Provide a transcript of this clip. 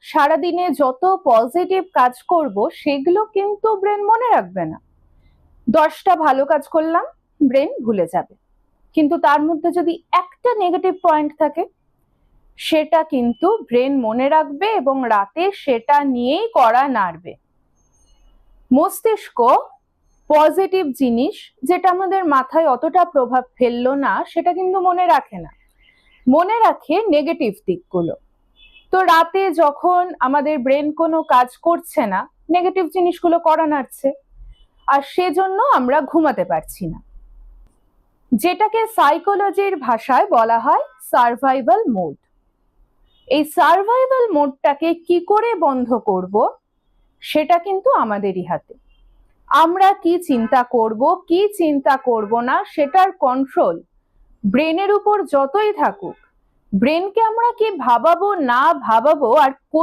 সারাদিনে যত পজিটিভ কাজ করব সেগুলো কিন্তু ব্রেন মনে রাখবে না। 10টা ভালো কাজ করলাম, ব্রেন ভুলে যাবে, কিন্তু তার মধ্যে যদি একটা নেগেটিভ পয়েন্ট থাকে সেটা কিন্তু ব্রেন মনে রাখবে এবং রাতে সেটা নিয়েই কড়া নাড়বে। মস্তিষ্ক পজিটিভ জিনিস যেটা আমাদের মাথায় অতটা প্রভাব ফেললো না সেটা কিন্তু মনে রাখে না, মনে রাখে নেগেটিভ দিকগুলো। তো রাতে যখন আমাদের ব্রেন কোনো কাজ করছে না, নেগেটিভ জিনিসগুলো কড়া নাড়ছে, আর সেজন্য আমরা ঘুমাতে পারছি না, যেটাকে সাইকোলজির ভাষায় বলা হয় সার্ভাইভাল মোড। এই সার্ভাইভাল মোডটাকে কি করে বন্ধ করব সেটা কিন্তু আমাদেরই হাতে। আমরা কি চিন্তা করব কি চিন্তা করব না সেটার কন্ট্রোল ব্রেনের উপর যতই থাকুক, ব্রেনকে আমরা কি ভাবাবো না ভাবাবো আর